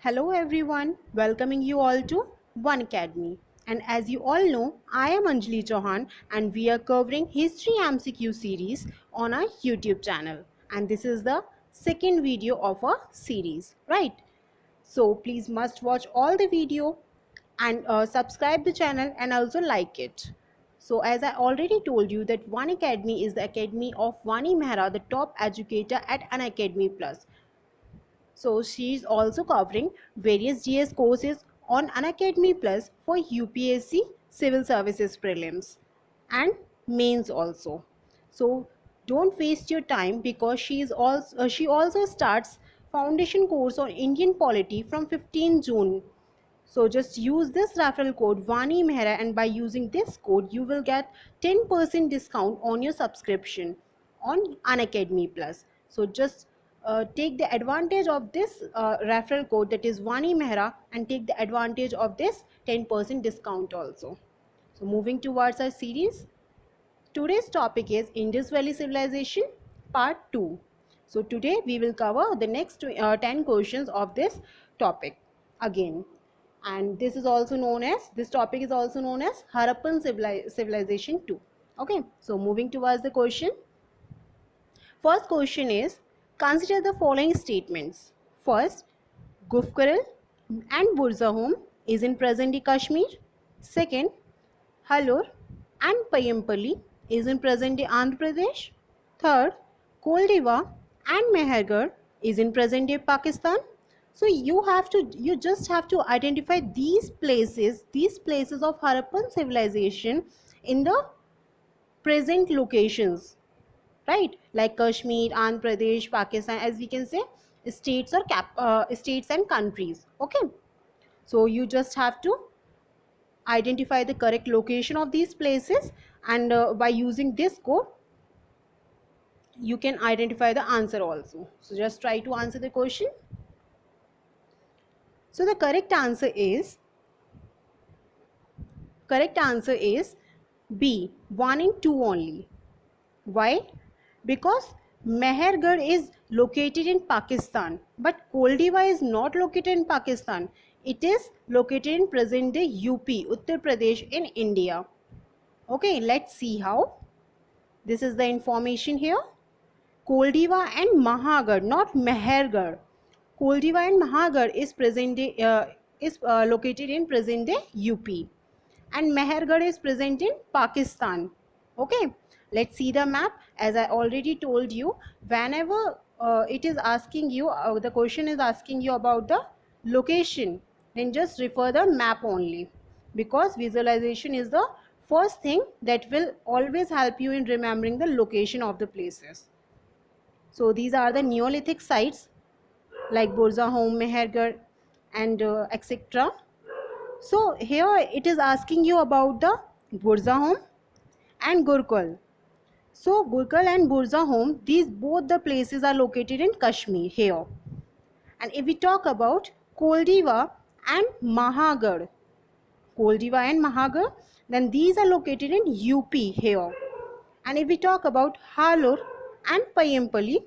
Hello everyone, welcoming you all to One Academy. And as you all know, I am Anjali Chauhan and we are covering History MCQ series on our YouTube channel. And this is the second video of a series, right? So please must watch all the video and subscribe the channel and also like it. So as I already told you that One Academy is the academy of Vani Mehra, the top educator at An Academy Plus. So she is also covering various GS courses on Unacademy Plus for UPSC Civil Services Prelims and mains also. So don't waste your time because she also starts foundation course on Indian polity from 15 June. So just use this referral code Vani Mehra and by using this code you will get 10% discount on your subscription on Unacademy Plus. So just take the advantage of this referral code that is Vani Mehra and take the advantage of this 10% discount also. So moving towards our series. Today's topic is Indus Valley Civilization Part 2. So today we will cover the next 10 questions of this topic again. And this topic is also known as Harappan Civilization 2. Okay, so moving towards the question. First question is, consider the following statements. First, Gufkaral and Burzahom is in present-day Kashmir. Second, Halor and Payampally is in present-day Andhra Pradesh. Third, Koldiva and Mehergarh is in present-day Pakistan. So you just have to identify these places of Harappan civilization in the present locations, right? Like Kashmir, Andhra Pradesh, Pakistan, as we can say, states and countries. Okay, so you just have to identify the correct location of these places, and by using this code you can identify the answer also. So just try to answer the question. So the correct answer is B, 1 and 2 only. Why? Because Mehergarh is located in Pakistan, but Koldiva is not located in Pakistan. It is located in present day UP, Uttar Pradesh in India. Okay, let's see how. This is the information here. Koldiva and Mahagarh, not Mehergarh. Koldiva and Mahagarh is located in present day UP, and Mehergarh is present in Pakistan. Okay, let's see the map. As I already told you, whenever the question is asking you about the location, then just refer the map only, because visualization is the first thing that will always help you in remembering the location of the places. So these are the Neolithic sites like Burzahom, Mehergarh and etc. So here it is asking you about the Burzahom and Gurkul. So Gurkul and Burzahom, these both the places are located in Kashmir here. And if we talk about Koldiva and Mahagarh, then these are located in UP here. And if we talk about Halor and Payampally,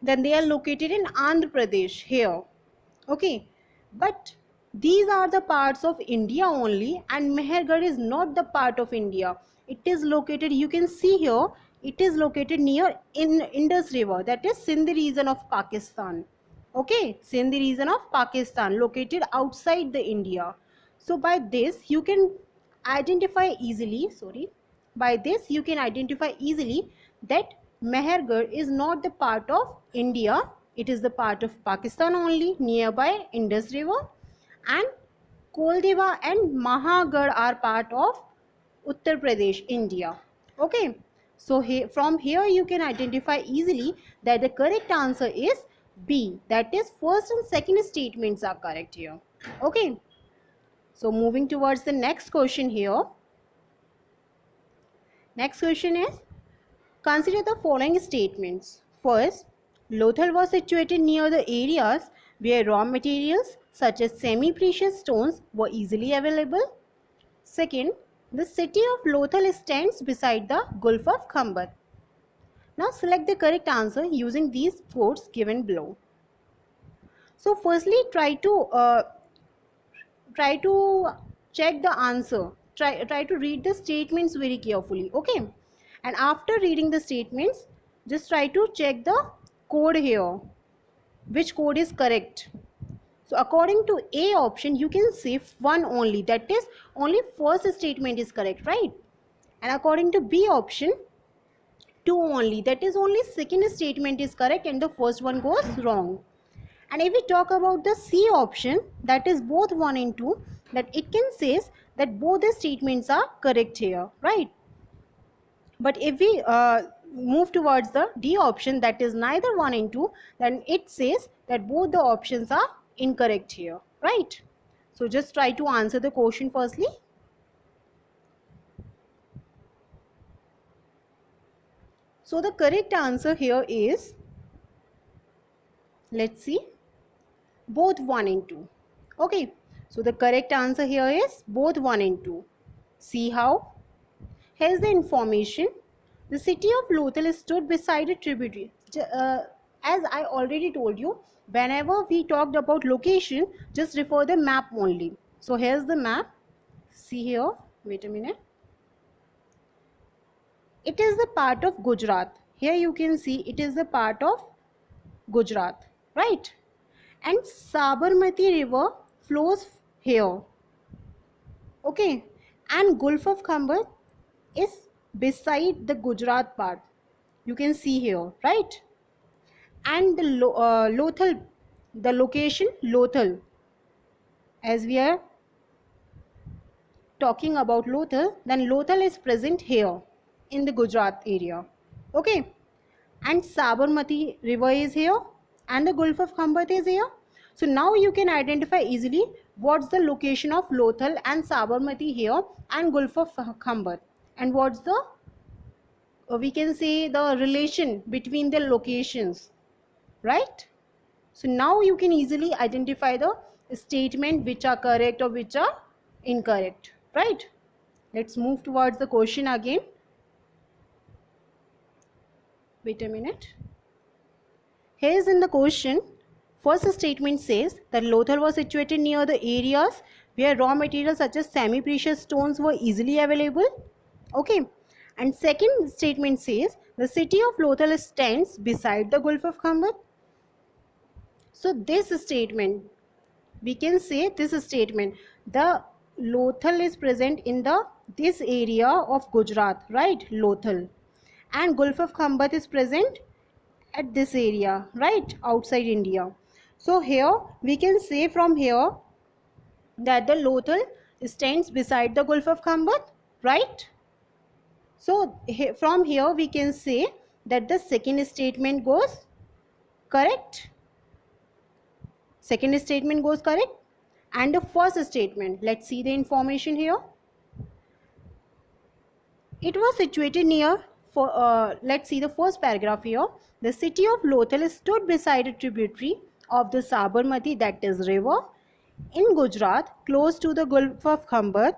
then they are located in Andhra Pradesh here. Okay, but these are the parts of India only, and Mehergarh is not the part of India. It is located, you can see here, it is located near in Indus River, that is Sindh region of Pakistan. Okay, Sindh region of Pakistan, located outside the India. So by this you can identify easily, that Mehergarh is not the part of India. It is the part of Pakistan only, nearby Indus River, and Koldiva and Mahagarh are part of Uttar Pradesh, India. Okay, so from here you can identify easily that the correct answer is B, that is first and second statements are correct here. Okay, so moving towards the next question here. Next question is, consider the following statements. First, Lothal was situated near the areas where raw materials such as semi-precious stones were easily available. Second, the city of Lothal stands beside the Gulf of Khambat. Now select the correct answer using these quotes given below. So firstly, try to check the answer. Try to read the statements very carefully. Okay, and after reading the statements, just try to check the code here, which code is correct. So according to A option, you can say one only, that is only first statement is correct, right? And according to B option, two only, that is only second statement is correct and the first one goes wrong. And if we talk about the C option, that is both 1 and 2, that it can says that both the statements are correct here, right? But if we move towards the D option, that is neither 1 and 2, then it says that both the options are incorrect here, right? So just try to answer the question firstly. So the correct answer here is, let's see, both 1 and 2. Okay, so the correct answer here is both 1 and 2. See how? Here's the information. The city of Lothal stood beside a tributary. As I already told you, whenever we talked about location, just refer the map only. So here's the map. See here. Wait a minute. It is the part of Gujarat. Here you can see it is the part of Gujarat, right? And Sabarmati river flows here. Okay, and Gulf of Khambar is beside the Gujarat part. You can see here, right? And the Lothal, the location Lothal, as we are talking about Lothal, then Lothal is present here in the Gujarat area. Okay, and Sabarmati river is here and the Gulf of Khambat is here. So now you can identify easily what's the location of Lothal and Sabarmati here and Gulf of Khambat, and what's the we can say the relation between the locations, right? So now you can easily identify the statement which are correct or which are incorrect, right? Let's move towards the question again. Wait a minute. Here is in the question, first statement says that Lothal was situated near the areas where raw materials such as semi-precious stones were easily available. Okay. And second statement says the city of Lothal stands beside the Gulf of Khambat. So this statement, we can say this statement, the Lothal is present in the this area of Gujarat, right? Lothal. And Gulf of Khambat is present at this area, right? Outside India. So here we can say from here that the Lothal stands beside the Gulf of Khambat, right? So from here we can say that the second statement goes correct. Second statement goes correct. And the first statement, let's see the information here. It was situated near, let's see the first paragraph here. The city of Lothal stood beside a tributary of the Sabarmati, that is river, in Gujarat, close to the Gulf of Khambat.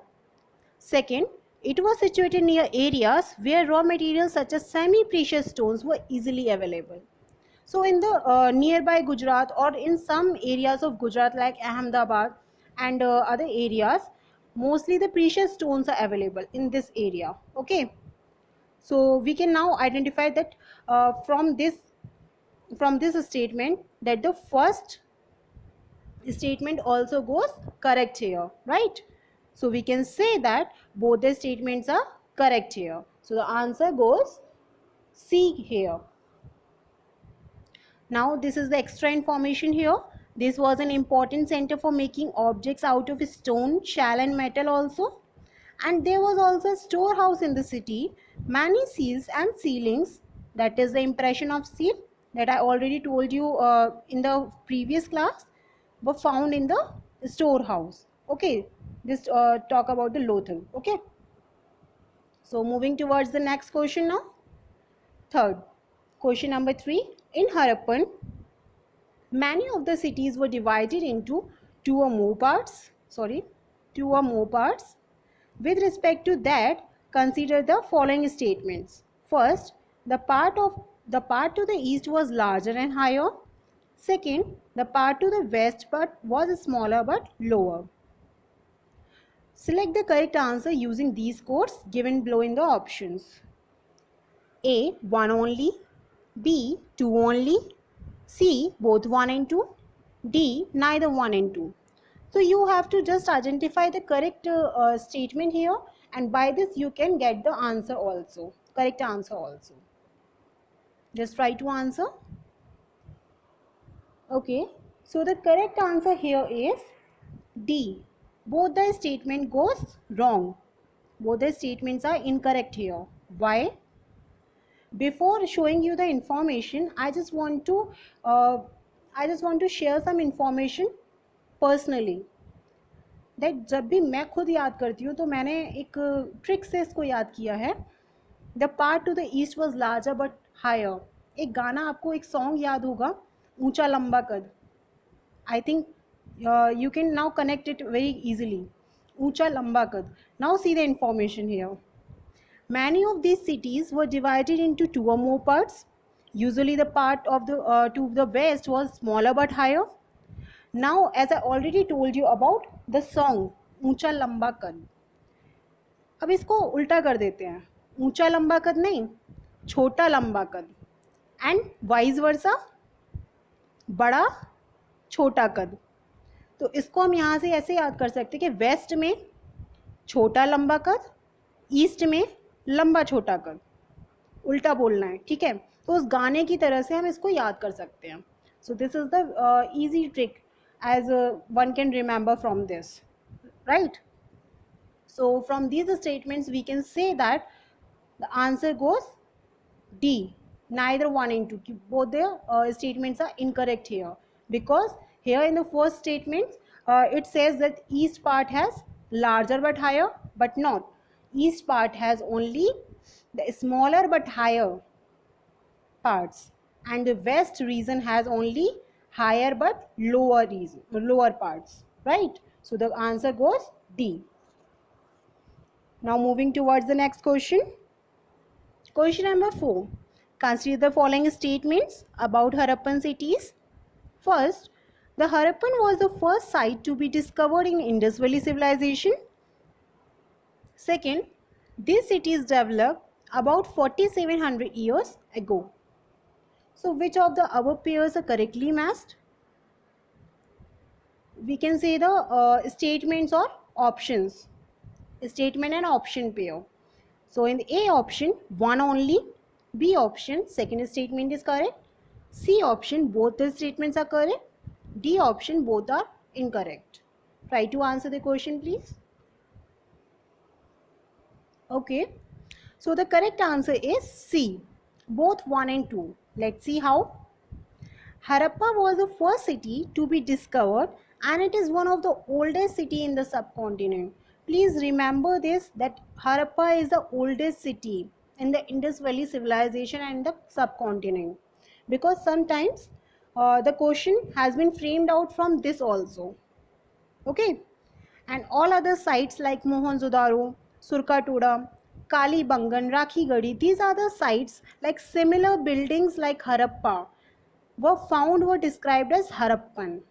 Second, it was situated near areas where raw materials such as semi-precious stones were easily available. So in the nearby Gujarat or in some areas of Gujarat like Ahmedabad and other areas, mostly the precious stones are available in this area. Okay, so we can now identify that from this statement that the first statement also goes correct here, right? So we can say that both the statements are correct here. So the answer goes C here. Now this is the extra information here. This was an important center for making objects out of stone, shell and metal also. And there was also a storehouse in the city. Many seals and ceilings, that is the impression of seal that I already told you in the previous class, were found in the storehouse. Okay, this talk about the Lothal. Okay, so moving towards the next question now. Third, question number 3. In Harappan, many of the cities were divided into two or more parts. With respect to that, consider the following statements. First, the part to the east was larger and higher. Second, the part to the west but was smaller but lower. Select the correct answer using these codes given below in the options. A. 1 only. B. 2 only. C. Both 1 and 2. D. Neither 1 and 2. So you have to just identify the correct statement here, and by this you can get the answer also. Correct answer also. Just try to answer. Okay. So the correct answer here is D. Both the statement goes wrong. Both the statements are incorrect here. Why? Before showing you the information, uh, I just want to share some information personally. That जब भी मैं खुद याद करती हूँ तो मैंने एक ट्रिक से इसको याद किया है. The part to the east was larger but higher. एक गाना आपको एक सॉन्ग याद होगा, ऊंचा लंबा कद. I think you can now connect it very easily. ऊंचा लंबा कद. Now see the information here. Many of these cities were divided into two or more parts. Usually the part of the to the west was smaller but higher. Now, as I already told you about the song ऊंचा लंबा कद, अब इसको उल्टा कर देते हैं. ऊंचा लंबा कद नहीं, छोटा लंबा कद. एंड वाइस वर्सा, बड़ा छोटा कद. तो इसको हम यहाँ से ऐसे याद कर सकते हैं कि वेस्ट में छोटा लंबा कद, ईस्ट में लंबा छोटा कद. उल्टा बोलना है, ठीक है. तो उस गाने की तरह से हम इसको याद कर सकते हैं. So this is the easy trick as one can remember from this, right? So from these statements we can say that the answer goes D, neither 1 and 2. Both the statements are incorrect here, because here in the first statement it says that east part has larger but higher, but not. East part has only the smaller but higher parts, and the west region has only higher but lower parts, right? So the answer goes D. Now moving towards the next question. Question number 4. Consider the following statements about Harappan cities. First, the Harappan was the first site to be discovered in Indus Valley civilization. Second, these cities developed about 4700 years ago. So which of the above pairs are correctly matched? We can say the statements or options. Statement and option pair. So in the A option, 1 only. B option, second statement is correct. C option, both the statements are correct. D option, both are incorrect. Try to answer the question, please. Okay. So the correct answer is C, both 1 and 2. Let's see how. Harappa was the first city to be discovered, and it is one of the oldest city in the subcontinent. Please remember this, that Harappa is the oldest city in the Indus Valley civilization and the subcontinent, because sometimes the question has been framed out from this also. Okay. And all other sites like Mohenjo-daro, Surkatoda, Kalibangan, Rakhigadi, these are the sites like similar buildings like Harappa were described as Harappan.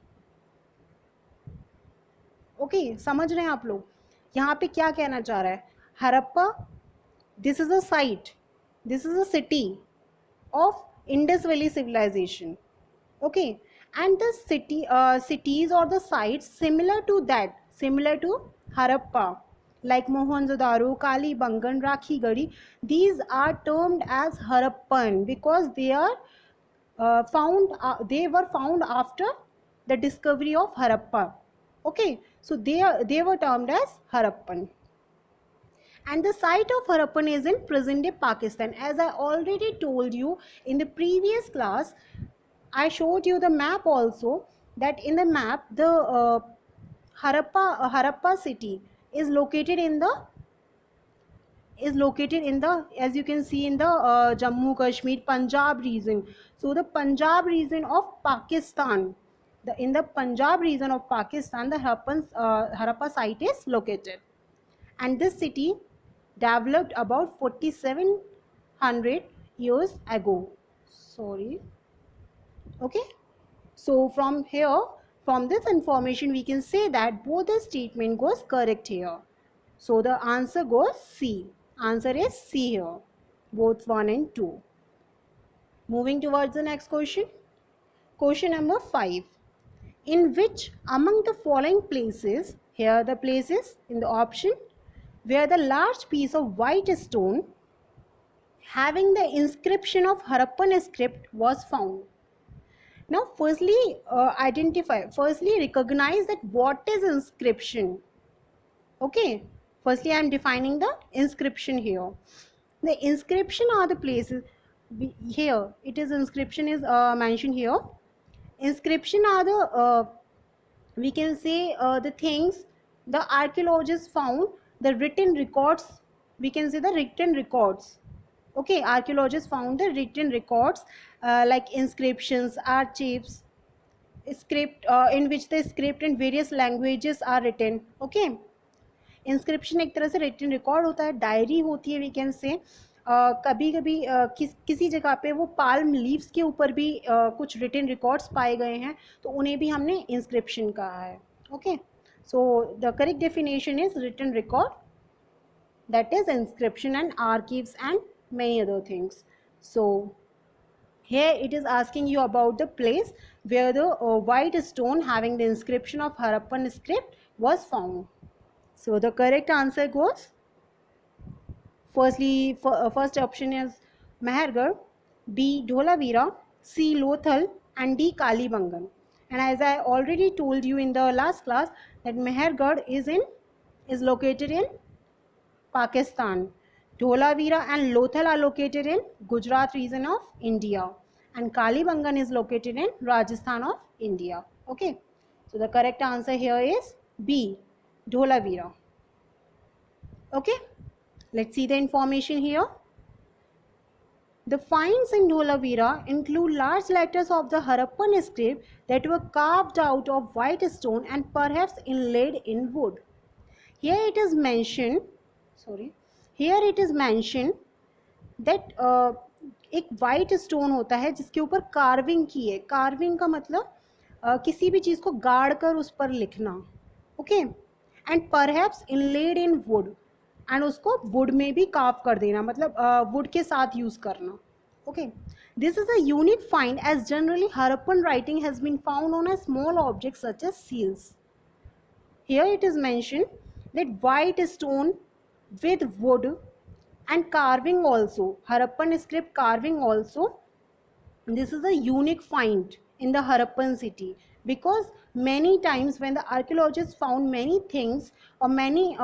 Okay, समझ रहे हैं आप लोग यहाँ पे क्या कहना चाह रहा है? Harappa, this is a site, this is a city of Indus Valley civilization. Okay, and the cities or the sites similar to that, similar to Harappa, like Mohenjo-daro, Kalibangan, Rakhigadi, these are termed as Harappan because they are they were found after the discovery of Harappa. Okay, so they were termed as Harappan. And the site of Harappan is in present day Pakistan. As I already told you in the previous class, I showed you the map also, that in the map the Harappa city is located in the as you can see in the Jammu Kashmir Punjab region. So the Punjab region of Pakistan, in the Punjab region of Pakistan, the Harappa site is located, and this city developed about 4700 years ago. Sorry. Okay. So from here, from this information, we can say that both the statement goes correct here. So the answer goes C. Answer is C here, both 1 and 2. Moving towards the next question. Question number 5. In which among the following places, here are the places in the option, where the large piece of white stone having the inscription of Harappan script was found? Now, firstly recognize that what is inscription. Okay, firstly I am defining the inscription here. The inscription are the places, here it is inscription is mentioned here. Inscription are the we can say the things the archaeologists found, the written records, we can say the written records. Okay, archaeologists found the written records like inscriptions, archives, script in which the script in various languages are written. Okay, inscription एक तरह से written record होता है, diary होती है, we can say कभी कभी किसी जगह पे वो पाल्म लीव्स के ऊपर भी कुछ रिटन रिकॉर्ड्स पाए गए हैं, तो उन्हें भी हमने इंस्क्रिप्शन कहा है. Okay, so the correct definition is written record, that is inscription and archives and many other things. So here it is asking you about the place where the white stone having the inscription of Harappan script was found. So the correct answer goes, first option is Mehergarh, B Dholavira, C Lothal, and D Kalibangan. And as I already told you in the last class that Mehergarh is located in Pakistan. Dholavira and Lothal are located in Gujarat region of India, and Kalibangan is located in Rajasthan of India. Okay, so the correct answer here is B Dholavira. Okay, let's see the information here. The finds in Dholavira include large letters of the Harappan script that were carved out of white stone and perhaps inlaid in wood. Here it is mentioned that एक white stone होता है जिसके ऊपर carving की है. Carving का मतलब किसी भी चीज़ को गाड़ कर उस पर लिखना. Okay, and perhaps inlaid in would, and उसको वुड में भी कार्व कर देना, मतलब वुड के साथ यूज़ करना. Okay, this is a unique find as generally Harappan writing has been found on a small object such as seals. Here it is mentioned that white stone with wood and carving also, Harappan script carving also, this is a unique find in the Harappan city, because many times when the archaeologists found many things or many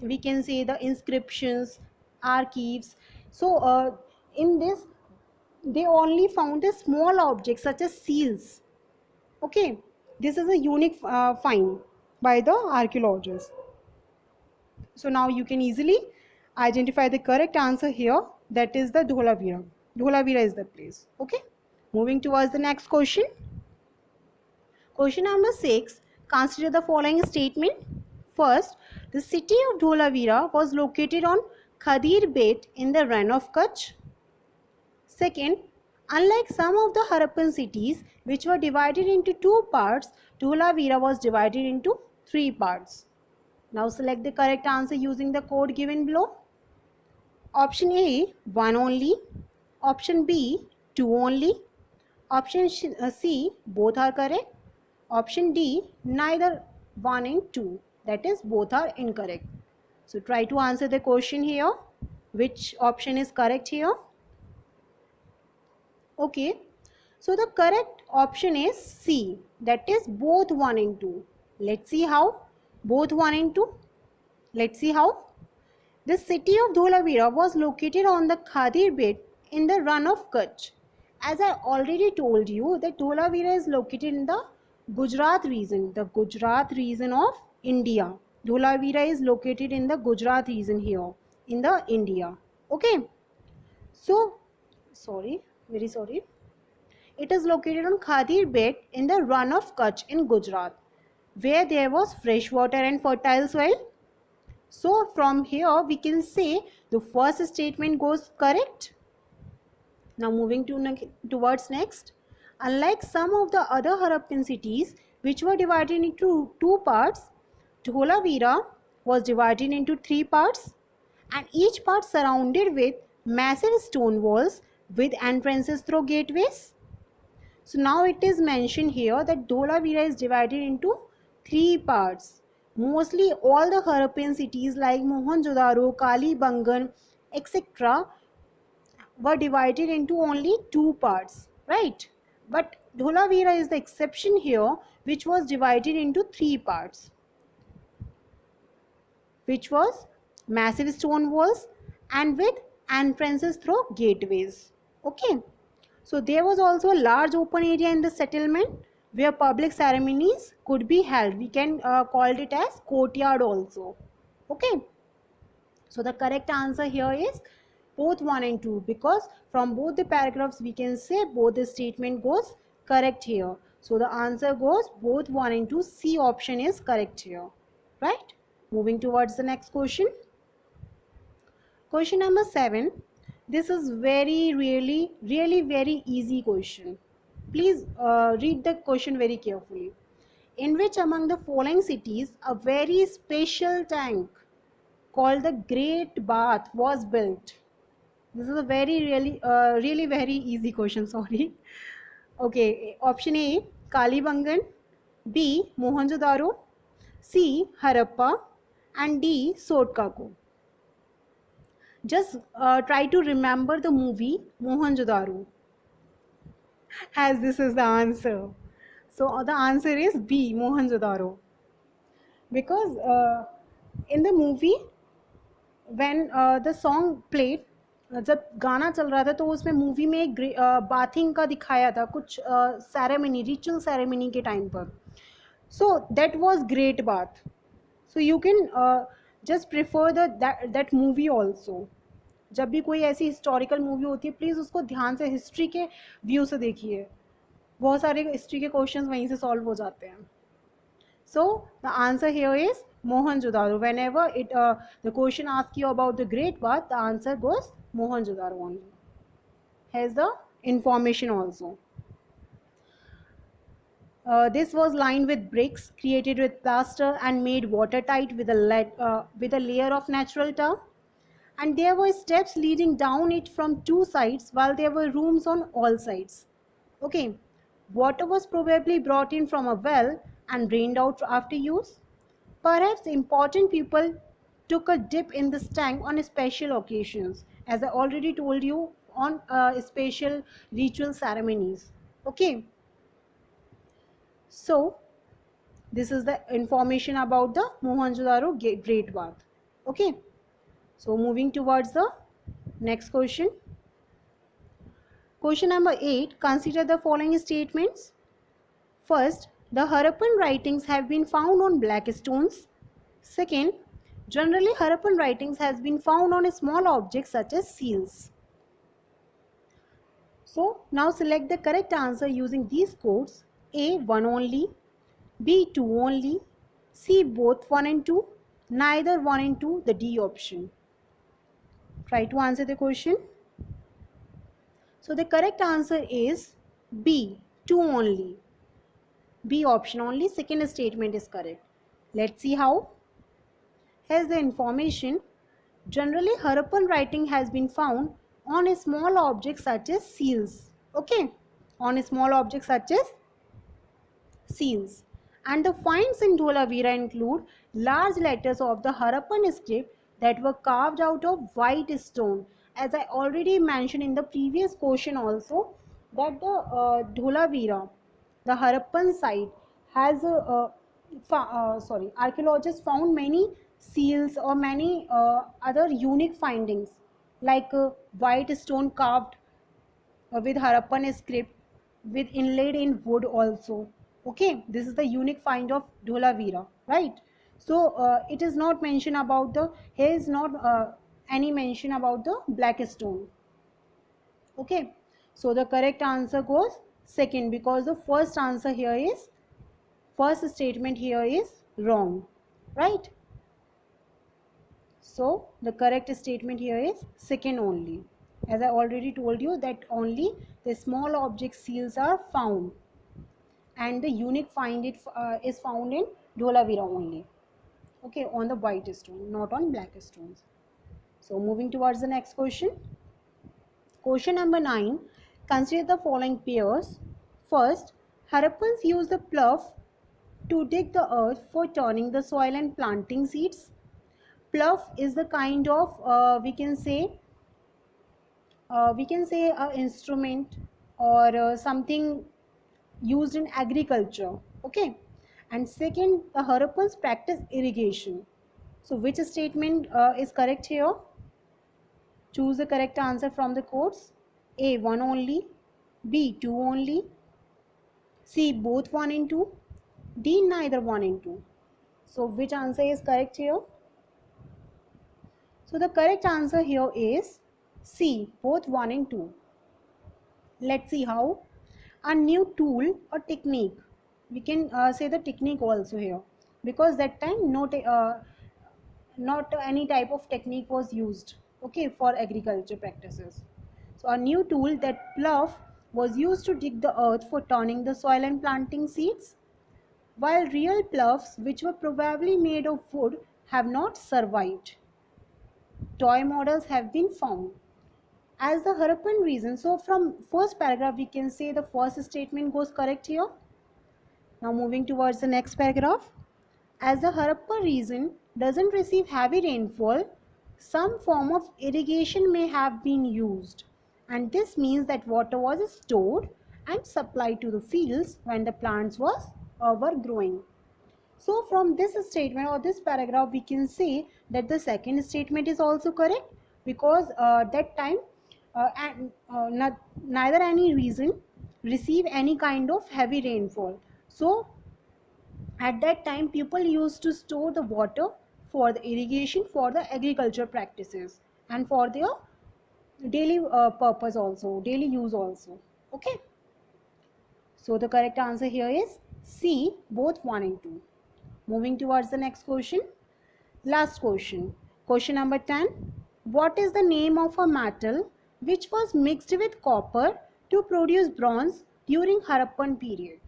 we can say the inscriptions, archives, so in this they only found the small objects such as seals. Okay, this is a unique find by the archaeologists. So now you can easily identify the correct answer here, that is the Dholavira. Dholavira is the place. Okay, moving towards the next question. Question number 6. Consider the following statement. First, the city of Dholavira was located on Khadir Bet in the Rann of Kutch. Second, unlike some of the Harappan cities which were divided into two parts, Dholavira was divided into three parts. Now select the correct answer using the code given below. Option A, 1 only. Option B, 2 only. Option C, both are correct. Option D, neither 1 and 2. That is, both are incorrect. So try to answer the question here. Which option is correct here? Okay, so the correct option is C, that is both 1 and 2. Let's see how. Both 1 and 2. Let's see how. The city of Dholavira was located on the Khadir Bet in the Rann of Kutch. As I already told you that Dholavira is located in the Gujarat region of India. Dholavira is located in the Gujarat region here in the India. Okay. So, very sorry. It is located on Khadir Bet in the Rann of Kutch in Gujarat, where there was fresh water and fertile soil. So from here we can say the first statement goes correct. Now moving towards next. Unlike some of the other Harappan cities which were divided into two parts, Dholavira was divided into three parts, and each part surrounded with massive stone walls with entrances through gateways. So now it is mentioned here that Dholavira is divided into three parts. Mostly all the Harappan cities like Mohenjo-daro, Kalibangan, etc. were divided into only two parts, right? But Dholavira is the exception here, which was divided into three parts, which was massive stone walls and with entrances through gateways. Okay. So there was also a large open area in the settlement where public ceremonies could be held. We can call it as courtyard also. Okay. So the correct answer here is both 1 and 2, because from both the paragraphs we can say both the statement goes correct here. So the answer goes both 1 and 2. C option is correct here. Right? Moving towards the next question. Question number 7. This is really very easy question. Please read the question very carefully. In which among the following cities a very special tank called the Great Bath was built? This is a really very easy question. Sorry. Okay. Option A, Kalibangan. B, Mohenjo-daro. C, Harappa. And D, Sotkako. Just try to remember the movie Mohenjo-daro, as this is the answer. So the answer is B, Mohenjo-daro. Because in the movie when the song played, जब गाना चल रहा था तो उसमें movie में एक bathing का दिखाया था कुछ सेरेमनी, रिचुअल सेरेमनी के टाइम पर. So that was great bath. So you can just prefer that movie also. जब भी कोई ऐसी हिस्टोरिकल मूवी होती है प्लीज़ उसको ध्यान से हिस्ट्री के व्यू से देखिए. बहुत सारे हिस्ट्री के क्वेश्चंस वहीं से सॉल्व हो जाते हैं. So the answer here is Mohenjo-daro. Whenever the question asks you about the Great Bath, the answer goes Mohenjo-daro only. Here's the information also. This was lined with bricks created with plaster and made watertight with a layer of natural tar. And there were steps leading down it from two sides, while there were rooms on all sides. Okay, water was probably brought in from a well and drained out after use. Perhaps important people took a dip in this tank on special occasions, as I already told you, on special ritual ceremonies. Okay, so this is the information about the Mohenjo-daro Great Bath. Okay. So moving towards the next question. Question number 8. Consider the following statements. First, the Harappan writings have been found on black stones. Second, generally Harappan writings has been found on small objects such as seals. So now select the correct answer using these codes. A, 1 only. B, 2 only. C, both 1 and 2. Neither 1 and 2, the D option. Try to answer the question. So the correct answer is B, 2 only. B option only, second statement is correct. Let's see how. Here's the information. Generally, Harappan writing has been found on a small objects such as seals. Okay, on a small objects such as seals. And the finds in Dholavira include large letters of the Harappan script that were carved out of white stone. As I already mentioned in the previous question also, that the Dholavira, the Harappan site, has archaeologists found many seals or many other unique findings like white stone carved with Harappan script with inlaid in wood also. Okay, this is the unique find of Dholavira, right? So it is not mentioned about the, here is not any mention about the black stone. Okay, so the correct answer goes second, because the first answer here is, first statement here is wrong, right? So the correct statement here is second only. As I already told you that only the small object seals are found, and the unique find it is found in Dholavira only. Okay, on the white stone, not on black stones. So moving towards the next question. Question number 9. Consider the following pairs. First, Harappans used the plough to dig the earth for turning the soil and planting seeds. Plough is the kind of we can say a instrument or something used in agriculture. Okay. And second, the Harappans practice irrigation. So which statement is correct here? Choose the correct answer from the quotes. A, 1 only. B, 2 only. C, both 1 and 2. D, neither 1 and 2. So which answer is correct here? So the correct answer here is C, both 1 and 2. Let's see how. A new tool or technique. We can say the technique also here, because that time not any type of technique was used, okay, for agriculture practices. So a new tool, that plough, was used to dig the earth for turning the soil and planting seeds, while real ploughs, which were probably made of wood, have not survived. Toy models have been found as the Harappan reason. So from first paragraph we can say the first statement goes correct here. Now moving towards the next paragraph. As the Harappa region doesn't receive heavy rainfall, some form of irrigation may have been used, and this means that water was stored and supplied to the fields when the plants were growing. So from this statement or this paragraph we can say that the second statement is also correct, because that time neither any region receive any kind of heavy rainfall. So at that time people used to store the water for the irrigation, for the agriculture practices, and for their daily purpose also, daily use also. Okay. So the correct answer here is C, both 1 and 2. Moving towards the next question. Last question. Question number 10. What is the name of a metal which was mixed with copper to produce bronze during Harappan period?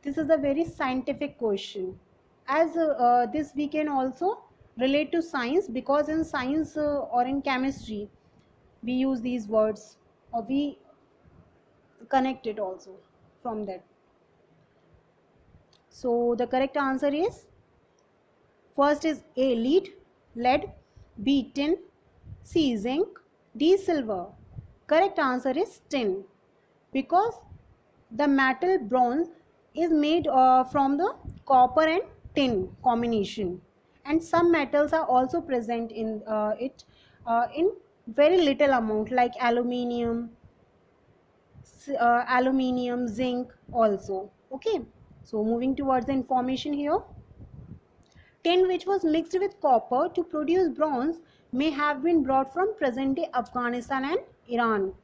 This is a very scientific question. As this we can also relate to science, because in science or in chemistry we use these words, or we connect it also from that. So the correct answer is first is A, lead, B, tin, C, zinc, D, silver. Correct answer is tin, because the metal bronze is made from the copper and tin combination, and some metals are also present in it in very little amount, like aluminium, zinc also. Okay. So moving towards the information here. Tin which was mixed with copper to produce bronze may have been brought from present-day Afghanistan and Iran.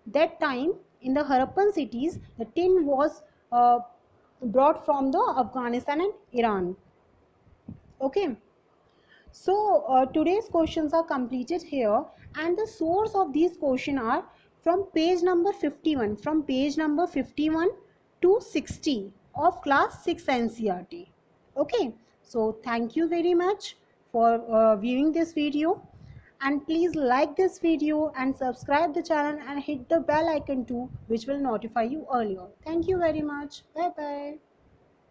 That time in the Harappan cities, the tin was brought from the Afghanistan and Iran. Okay. So today's questions are completed here, and the source of these questions are from page number 51, to 60 of class 6 NCERT. Okay, so thank you very much for viewing this video, and please like this video and subscribe the channel and hit the bell icon too, which will notify you earlier. Thank you very much. Bye bye.